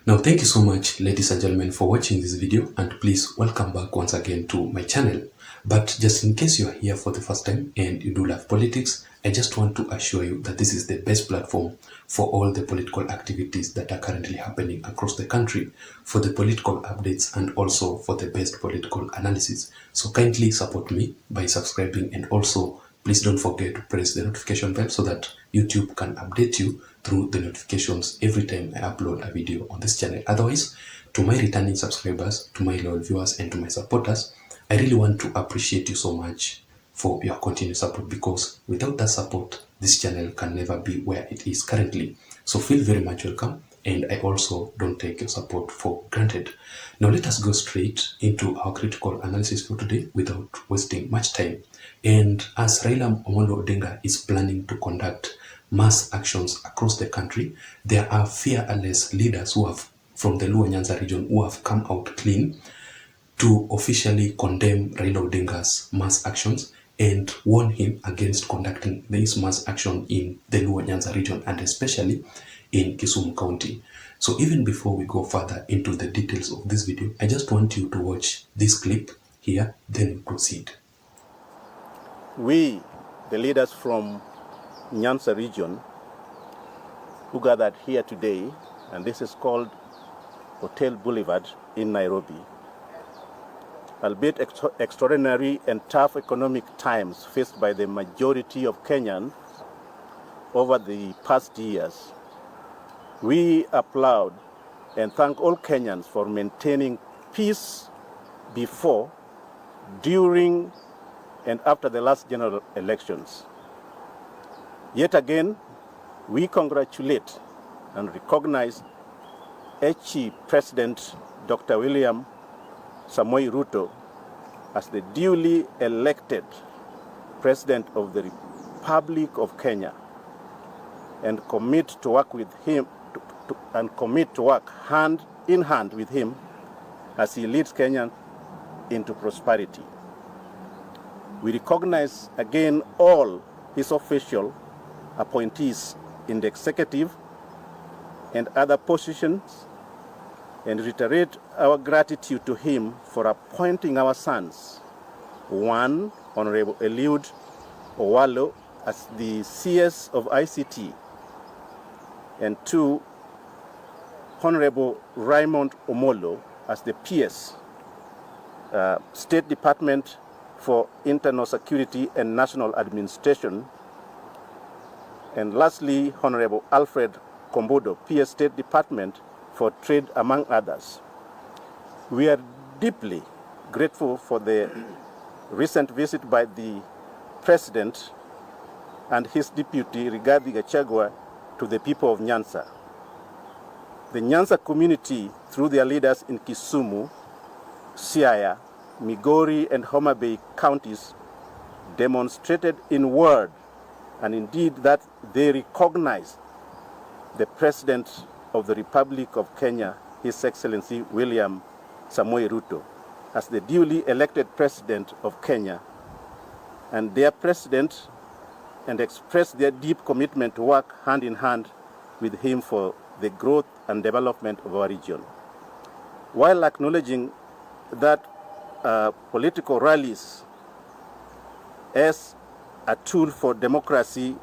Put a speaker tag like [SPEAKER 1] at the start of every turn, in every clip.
[SPEAKER 1] Now, thank you so much, ladies and gentlemen, for watching this video, and please welcome back once again to my channel. But just in case you are here for the first time and you do love politics, I just want to assure you that this is the best platform for all the political activities that are currently happening across the country, for the political updates and also for the best political analysis. So kindly support me by subscribing, and also please don't forget to press the notification bell so that YouTube can update you through the notifications every time I upload a video on this channel. Otherwise, to my returning subscribers, to my loyal viewers, and to my supporters, I really want to appreciate you so much for your continued support, because without that support, this channel can never be where it is currently. So feel very much welcome, and I also don't take your support for granted. Now let us go straight into our critical analysis for today without wasting much time. And as Raila Amolo Odinga is planning to conduct mass actions across the country, there are fearless leaders who have, from the Luos Nyanza region, who have come out clean to officially condemn Raila Odinga's mass actions and warn him against conducting this mass action in the Luos Nyanza region, and especially in Kisumu County. So even before we go further into the details of this video, I just want you to watch this clip here, then proceed.
[SPEAKER 2] We, the leaders from Nyanza region, who gathered here today, and this is called Hotel Boulevard in Nairobi, albeit extraordinary and tough economic times faced by the majority of Kenyans over the past years, we applaud and thank all Kenyans for maintaining peace before, during, and after the last general elections. Yet again, we congratulate and recognize HE President Dr. William Samoei Ruto as the duly elected President of the Republic of Kenya, and commit to work with him commit to work hand in hand with him as he leads Kenya into prosperity. We recognize again all his official appointees in the executive and other positions, and reiterate our gratitude to him for appointing our sons, one, Honorable Eliud Owalo as the CS of ICT, and two, Honorable Raymond Omolo as the PS, State Department for Internal Security and National Administration, and lastly, Honorable Alfred Kombodo, PS State Department for Trade, among others. We are deeply grateful for the recent visit by the President and his deputy, Rigathi Gachagua, to the people of Nyanza. The Nyanza community, through their leaders in Kisumu, Siaya, Migori, and Homa Bay counties, demonstrated in word and indeed that they recognize the President of the Republic of Kenya, His Excellency William Samoei Ruto, as the duly elected President of Kenya and their President, and express their deep commitment to work hand in hand with him for the growth and development of our region. While acknowledging that political rallies as a tool for democracy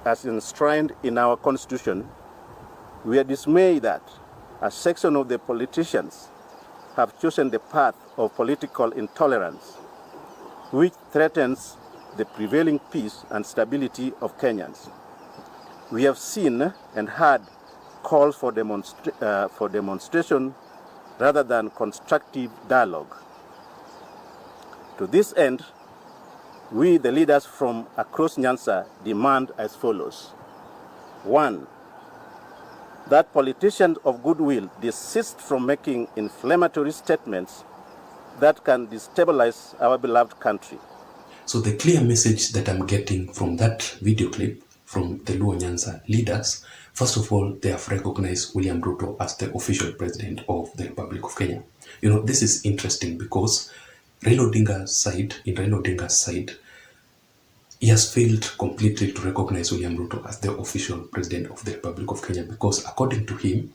[SPEAKER 2] as enshrined in our Constitution, we are dismayed that a section of the politicians have chosen the path of political intolerance, which threatens the prevailing peace and stability of Kenyans. We have seen and heard calls for demonstration rather than constructive dialogue. To this end, we, the leaders from across Nyanza, demand as follows. 1, that politicians of goodwill desist from making inflammatory statements that can destabilize our beloved country.
[SPEAKER 1] So the clear message that I'm getting from that video clip from the Luos Nyanza leaders, first of all, they have recognized William Ruto as the official president of the Republic of Kenya. You know, this is interesting because Raila Odinga's side, he has failed completely to recognize William Ruto as the official president of the Republic of Kenya, because according to him,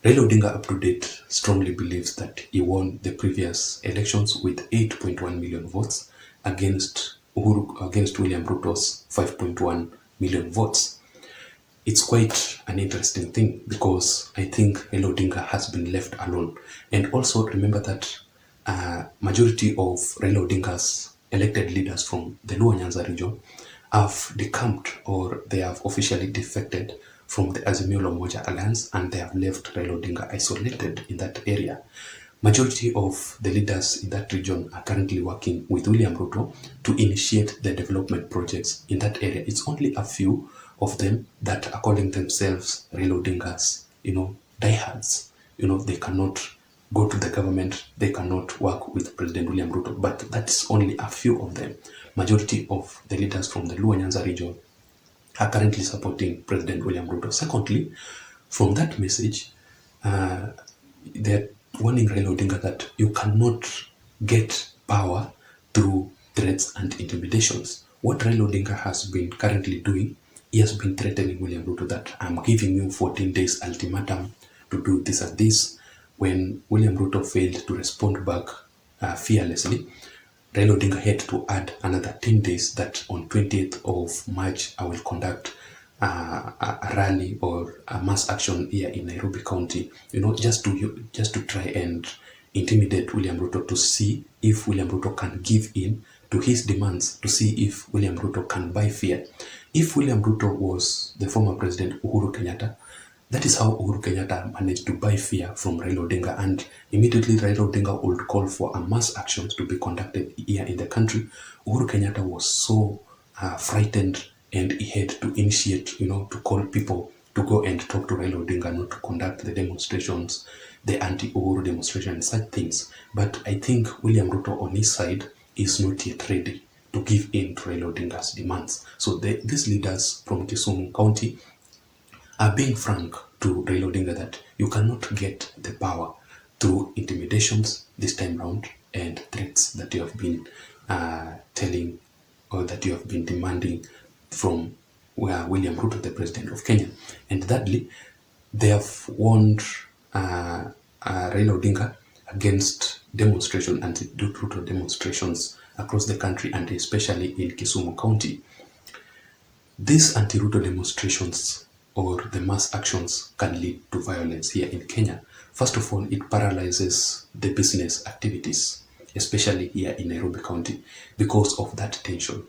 [SPEAKER 1] Raila Odinga, up to date, strongly believes that he won the previous elections with 8.1 million votes against William Ruto's 5.1 million votes. It's quite an interesting thing because I think Raila Odinga has been left alone. And also remember that majority of Raila Odinga's elected leaders from the Nyanza region have decamped, or they have officially defected from the Azimio la Umoja Alliance, and they have left Raila Odinga isolated in that area. Majority of the leaders in that region are currently working with William Ruto to initiate the development projects in that area. It's only a few of them that are calling themselves Raila Odinga's, diehards. They cannot go to the government, they cannot work with President William Ruto, but that's only a few of them. Majority of the leaders from the Luos Nyanza region are currently supporting President William Ruto. Secondly, from that message, they're warning Raila Odinga that you cannot get power through threats and intimidations. What Raila Odinga has been currently doing, he has been threatening William Ruto that I'm giving you 14 days ultimatum to do this and this. When William Ruto failed to respond back fearlessly, Raila Odinga had to add another 10 days that on 20th of March, I will conduct a rally or a mass action here in Nairobi County, just to try and intimidate William Ruto, to see if William Ruto can give in to his demands, to see if William Ruto can buy fear. If William Ruto was the former President Uhuru Kenyatta, that is how Uhuru Kenyatta managed to buy fear from Raila Odinga, and immediately Raila Odinga would call for a mass action to be conducted here in the country. Uhuru Kenyatta was so frightened, and he had to initiate, to call people to go and talk to Raila Odinga, not to conduct the demonstrations, the anti-Uhuru demonstration and such things. But I think William Ruto on his side is not yet ready to give in to Raila Odinga's demands. So these leaders from Kisumu County are being frank to Raila Odinga that you cannot get the power through intimidations this time round and threats that you have been telling, or that you have been demanding from William Ruto, the President of Kenya. And thirdly, they have warned Raila Odinga against demonstration, anti-Ruto demonstrations across the country, and especially in Kisumu County. These anti-Ruto demonstrations or the mass actions can lead to violence here in Kenya. First of all, it paralyzes the business activities, especially here in Nairobi County, because of that tension.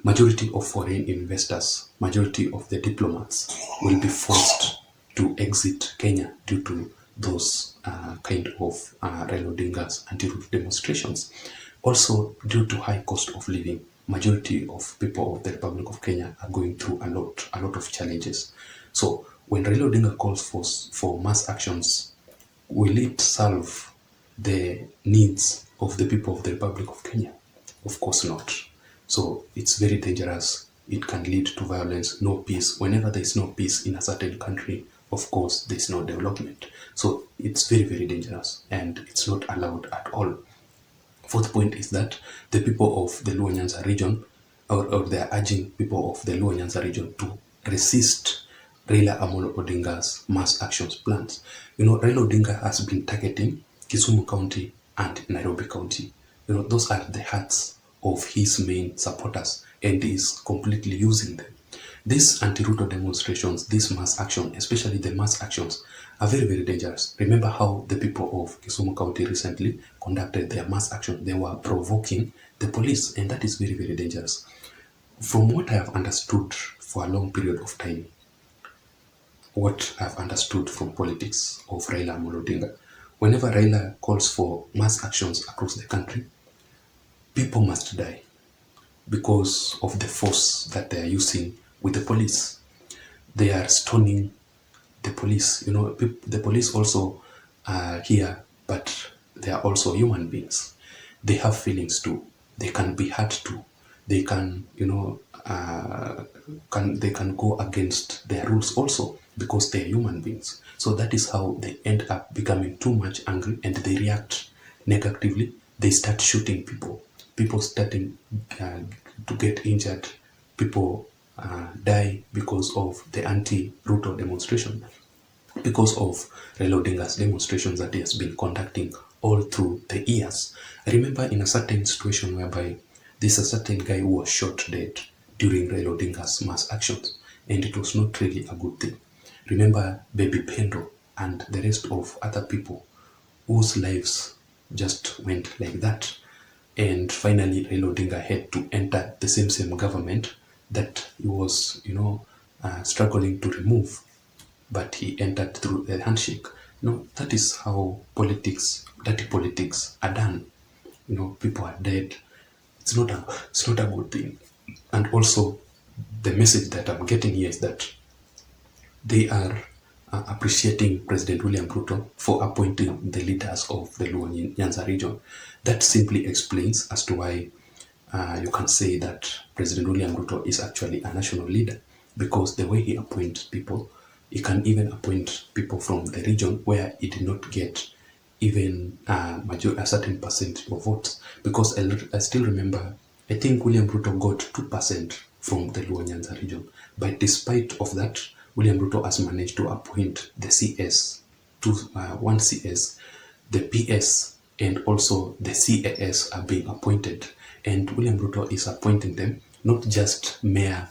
[SPEAKER 1] Majority of foreign investors, majority of the diplomats will be forced to exit Kenya due to those kind of Raila Odinga's anti-Ruto demonstrations. Also, due to high cost of living, majority of people of the Republic of Kenya are going through a lot of challenges. So when Raila Odinga calls for mass actions, will it solve the needs of the people of the Republic of Kenya? Of course not. So it's very dangerous. It can lead to violence, no peace. Whenever there is no peace in a certain country, of course, there is no development. So it's very, very dangerous, and it's not allowed at all. Fourth point is that the people of the Luos Nyanza region, or they are urging people of the Luos Nyanza region to resist Raila Amolo Odinga's mass actions plans. Raila Odinga has been targeting Kisumu County and Nairobi County. Those are the hearts of his main supporters, and is completely using them. These anti-Ruto demonstrations, this mass action, especially the mass actions, are very, very dangerous. Remember how the people of Kisumu County recently conducted their mass action. They were provoking the police, and that is very, very dangerous. From what I have understood for a long period of time, what I've understood from politics of Raila Amolo Odinga, whenever Raila calls for mass actions across the country, people must die because of the force that they are using with the police. They are stoning the police. The police also are here, but they are also human beings. They have feelings too. They can be hurt too. They can, they can go against their rules also, because they are human beings. So that is how they end up becoming too much angry, and they react negatively. They start shooting people. People starting to get injured. People die because of the anti-Ruto demonstration. because of Raila Odinga's demonstrations that he has been conducting all through the years. I remember in a certain situation whereby there's a certain guy who was shot dead during Raila Odinga's mass actions, and it was not really a good thing. Remember Baby Pendo and the rest of other people whose lives just went like that. And finally, Raila Odinga had to enter the same government that he was, struggling to remove, but he entered through a handshake. That is how dirty politics are done. People are dead. It's not a good thing. And also, the message that I'm getting here is that they are appreciating President William Ruto for appointing the leaders of the Luos Nyanza region. That simply explains as to why you can say that President William Ruto is actually a national leader, because the way he appoints people, he can even appoint people from the region where he did not get even a certain percent of votes. Because I still remember, I think William Ruto got 2% from the Luos Nyanza region. But despite of that, William Ruto has managed to appoint the CS, one CS, the PS, and also the CAS are being appointed. And William Ruto is appointing them, not just mere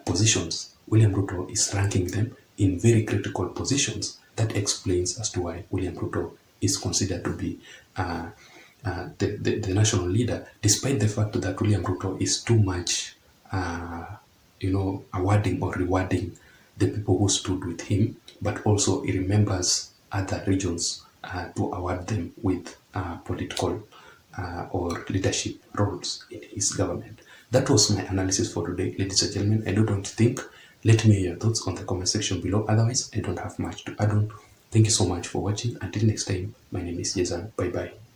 [SPEAKER 1] positions. William Ruto is ranking them in very critical positions. That explains as to why William Ruto is considered to be the national leader, despite the fact that William Ruto is too much, awarding or rewarding the people who stood with him, but also he remembers other regions to award them with political or leadership roles in his government. That was my analysis for today, ladies and gentlemen. I don't think. Let me hear your thoughts on the comment section below. Otherwise, I don't have much to add on. Thank you so much for watching. Until next time, my name is Json. Bye bye.